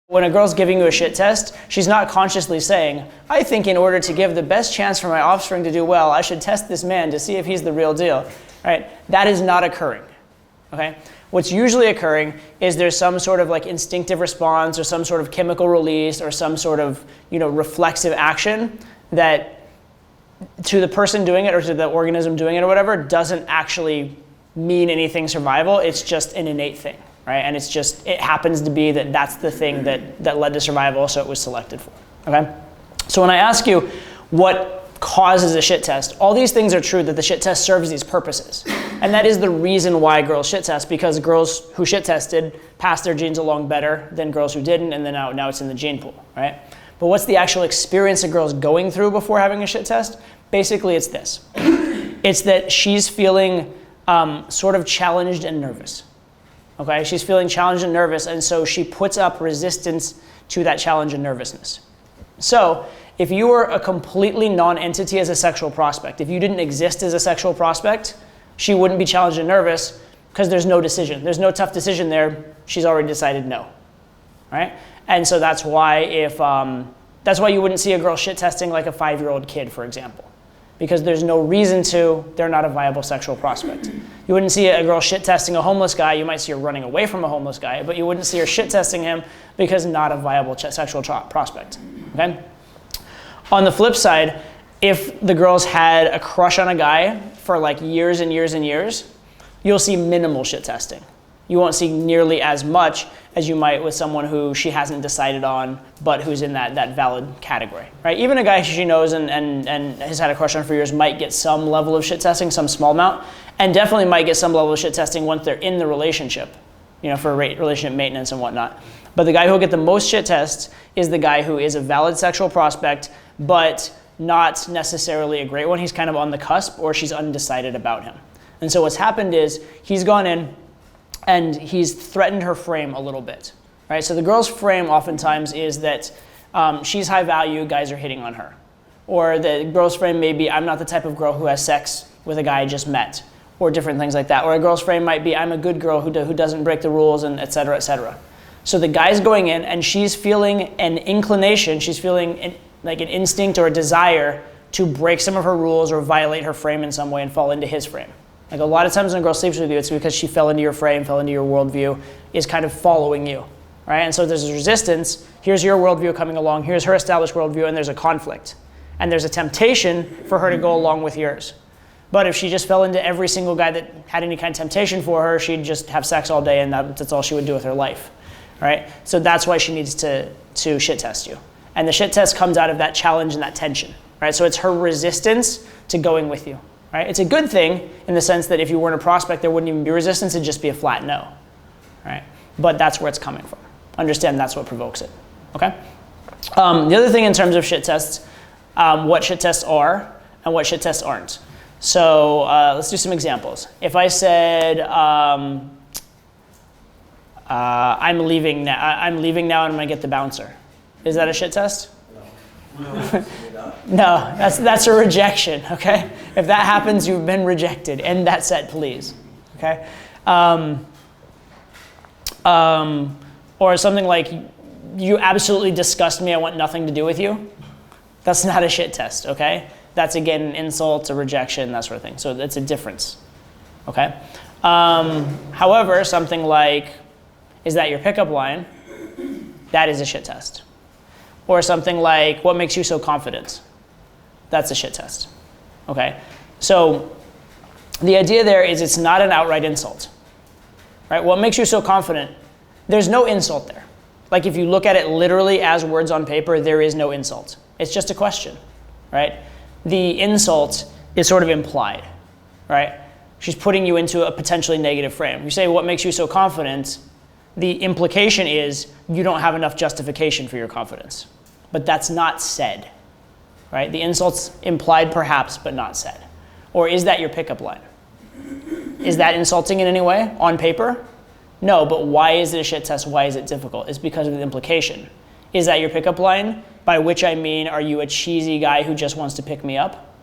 When a girl's giving you a shit test, she's not consciously saying, I think in order to give the best chance for my offspring to do well, I should test this man to see if he's the real deal, right? That is not occurring, okay? What's usually occurring is there's some sort of like instinctive response or some sort of chemical release or some sort of, reflexive action that to the person doing it or to the organism doing it or whatever doesn't actually mean anything survival. It's just an innate thing. Right? And it happens to be that that's the thing that led to survival, so it was selected for, okay? So when I ask you what causes a shit test, all these things are true, that the shit test serves these purposes. And that is the reason why girls shit test, because girls who shit tested passed their genes along better than girls who didn't, and then now it's in the gene pool, right? But what's the actual experience a girl's going through before having a shit test? Basically, it's this. It's that she's feeling sort of challenged and nervous. Okay, she's feeling challenged and nervous, and so she puts up resistance to that challenge and nervousness. So if you were a completely non-entity as a sexual prospect, if you didn't exist as a sexual prospect, she wouldn't be challenged and nervous because there's no decision. There's no tough decision there. She's already decided no, right? And so that's why that's why you wouldn't see a girl shit testing like a 5-year-old kid, for example, because there's no reason to. They're not a viable sexual prospect. You wouldn't see a girl shit testing a homeless guy. You might see her running away from a homeless guy, but you wouldn't see her shit testing him because not a viable sexual prospect. Okay? On the flip side, if the girl's had a crush on a guy for like years and years and years, you'll see minimal shit testing. You won't see nearly as much as you might with someone who she hasn't decided on, but who's in that valid category, right? Even a guy she knows and has had a crush on for years might get some level of shit testing, some small amount, and definitely might get some level of shit testing once they're in the relationship, for relationship maintenance and whatnot. But the guy who will get the most shit tests is the guy who is a valid sexual prospect, but not necessarily a great one. He's kind of on the cusp, or she's undecided about him. And so what's happened is he's gone in and he's threatened her frame a little bit, right? So the girl's frame oftentimes is that she's high value, guys are hitting on her. Or the girl's frame may be, I'm not the type of girl who has sex with a guy I just met, or different things like that. Or a girl's frame might be, I'm a good girl who doesn't break the rules, and et cetera, et cetera. So the guy's going in and she's feeling an inclination, she's feeling like an instinct or a desire to break some of her rules or violate her frame in some way and fall into his frame. Like a lot of times when a girl sleeps with you, it's because she fell into your frame, fell into your worldview, is kind of following you, right? And so there's a resistance. Here's your worldview coming along. Here's her established worldview, and there's a conflict. And there's a temptation for her to go along with yours. But if she just fell into every single guy that had any kind of temptation for her, she'd just have sex all day, and that's all she would do with her life, right? So that's why she needs to shit test you. And the shit test comes out of that challenge and that tension, right? So it's her resistance to going with you. Right? It's a good thing in the sense that if you weren't a prospect, there wouldn't even be resistance, it'd just be a flat no. Right? But that's where it's coming from. Understand that's what provokes it. Okay? The other thing in terms of shit tests, what shit tests are and what shit tests aren't. So let's do some examples. If I said, I'm leaving now and I'm gonna get the bouncer. Is that a shit test? No. No, that's a rejection, okay? If that happens, you've been rejected. End that set, please, okay? Or something like, you absolutely disgust me, I want nothing to do with you. That's not a shit test, okay? That's, again, an insult, a rejection, that sort of thing. So it's a difference, okay? However, something like, is that your pickup line? That is a shit test. Or something like, what makes you so confident? That's a shit test, okay? So the idea there is it's not an outright insult, right? What makes you so confident? There's no insult there. Like if you look at it literally as words on paper, there is no insult. It's just a question, right? The insult is sort of implied, right? She's putting you into a potentially negative frame. You say, what makes you so confident? The implication is you don't have enough justification for your confidence. But that's not said, right? The insult's implied perhaps, but not said. Or is that your pickup line? Is that insulting in any way on paper? No, but why is it a shit test? Why is it difficult? It's because of the implication. Is that your pickup line? By which I mean, are you a cheesy guy who just wants to pick me up,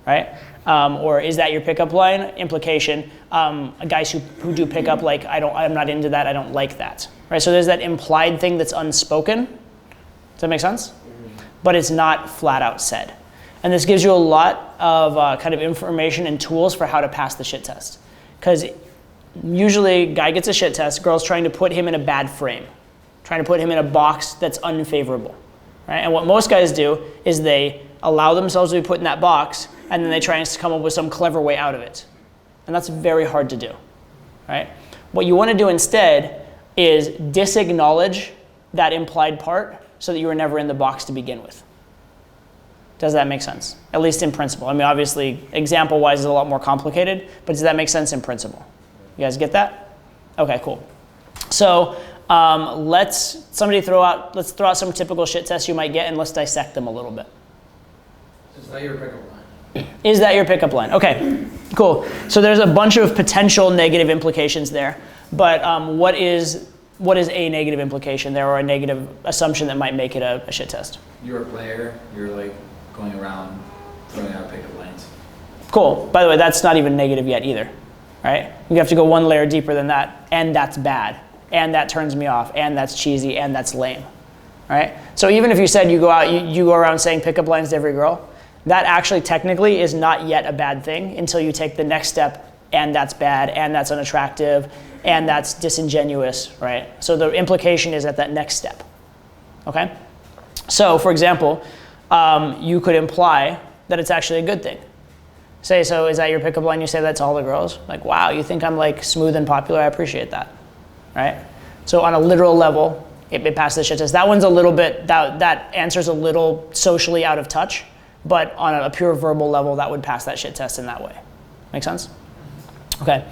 right? Or is that your pickup line? Implication, guys who do pickup, like, I'm not into that, I don't like that. Right? So there's that implied thing that's unspoken. Does that make sense? Mm-hmm. But it's not flat out said. And this gives you a lot of kind of information and tools for how to pass the shit test. Because usually guy gets a shit test, girl's trying to put him in a bad frame, trying to put him in a box that's unfavorable. Right? And what most guys do is they allow themselves to be put in that box, and then they try and come up with some clever way out of it. And that's very hard to do. Right? What you want to do instead is disacknowledge that implied part so that you were never in the box to begin with. Does that make sense? At least in principle. I mean, obviously, example-wise is a lot more complicated, but does that make sense in principle? You guys get that? Okay, cool. So let's throw out some typical shit tests you might get, and let's dissect them a little bit. Is that your pickup line? Is that your pickup line? Okay, cool. So there's a bunch of potential negative implications there, but what is a negative implication there, or a negative assumption that might make it a shit test? You're a player. You're like going around throwing out pickup lines. Cool. By the way, that's not even negative yet either, right? You have to go one layer deeper than that, and that's bad, and that turns me off, and that's cheesy, and that's lame, right? So even if you said you go around saying pickup lines to every girl, that actually technically is not yet a bad thing until you take the next step, and that's bad, and that's unattractive, and that's disingenuous, right? So the implication is at that next step, okay? So for example, you could imply that it's actually a good thing. Say, so is that your pickup line? You say that to all the girls? Like, wow, you think I'm like smooth and popular? I appreciate that, right? So on a literal level, it passes the shit test. That one's a little bit, that answer's a little socially out of touch, but on a pure verbal level, that would pass that shit test in that way. Make sense? Okay.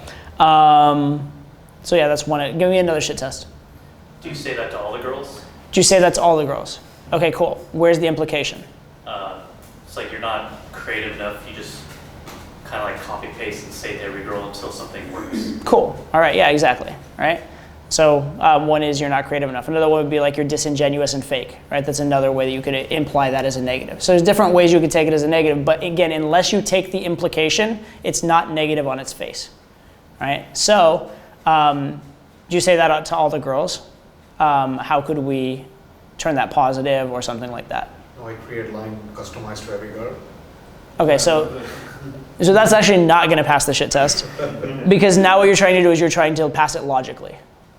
So yeah, that's one. Give me another shit test. Do you say that to all the girls? Do you say that to all the girls? Okay, cool. Where's the implication? It's like you're not creative enough. You just kind of like copy paste and say to every girl until something works. Cool. All right. Yeah, exactly. Right. So one is you're not creative enough. Another one would be like you're disingenuous and fake. Right. That's another way that you could imply that as a negative. So there's different ways you could take it as a negative. But again, unless you take the implication, it's not negative on its face. Right. So do you say that to all the girls? How could we turn that positive or something like that? No, I create line customized to every girl. Okay, so that's actually not going to pass the shit test, because now what you're trying to do is you're trying to pass it logically,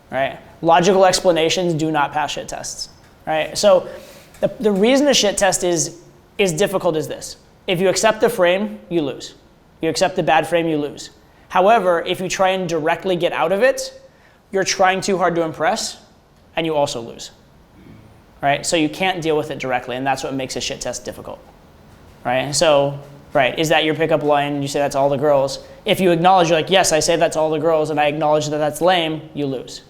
right? Logical explanations do not pass shit tests, right? So the reason the shit test is difficult is this. If you accept the frame, you lose. You accept the bad frame, you lose. However, if you try and directly get out of it, you're trying too hard to impress, and you also lose. Right? So you can't deal with it directly, and that's what makes a shit test difficult. Right? So, right, is that your pickup line? You say that's all the girls. If you acknowledge, you're like, yes, I say that's all the girls, and I acknowledge that that's lame, you lose.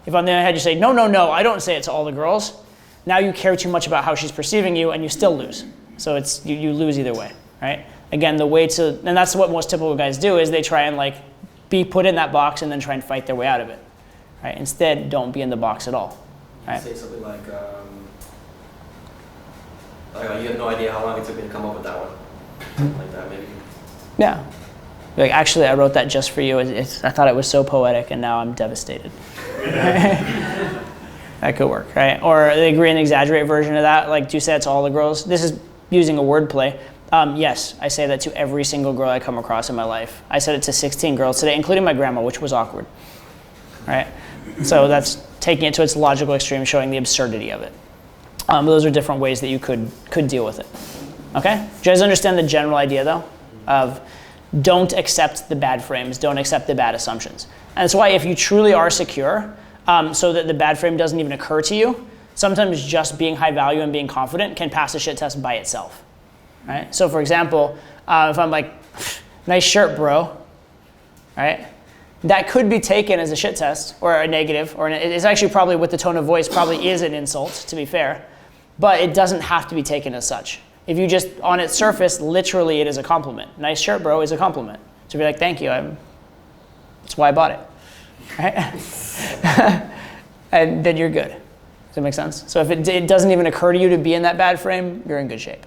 If on the other hand you say, no, I don't say it to all the girls, now you care too much about how she's perceiving you, and you still lose. So it's you lose either way, right? Again, the way to, and that's what most typical guys do, is they try and like be put in that box and then try and fight their way out of it. Right? Instead, don't be in the box at all. Right? Say something like you have no idea how long it took me to come up with that one. Something like that, maybe. Yeah. Like, actually, I wrote that just for you. I thought it was so poetic, and now I'm devastated. That could work, right? Or the agree and exaggerate version of that. Like, do you say that to all the girls? This is using a word play. Yes, I say that to every single girl I come across in my life. I said it to 16 girls today, including my grandma, which was awkward. Right? So that's taking it to its logical extreme, showing the absurdity of it. Those are different ways that you could deal with it. Okay? Do you guys understand the general idea, though, of don't accept the bad frames, don't accept the bad assumptions. And that's why if you truly are secure, so that the bad frame doesn't even occur to you, sometimes just being high value and being confident can pass a shit test by itself. Right? So for example, if I'm like, nice shirt, bro, right? That could be taken as a shit test or a negative, or it's actually probably with the tone of voice probably is an insult, to be fair, but it doesn't have to be taken as such. If you just, on its surface, literally it is a compliment. Nice shirt, bro, is a compliment. So be like, thank you, that's why I bought it, right? And then you're good. Does that make sense? So if it doesn't even occur to you to be in that bad frame, you're in good shape.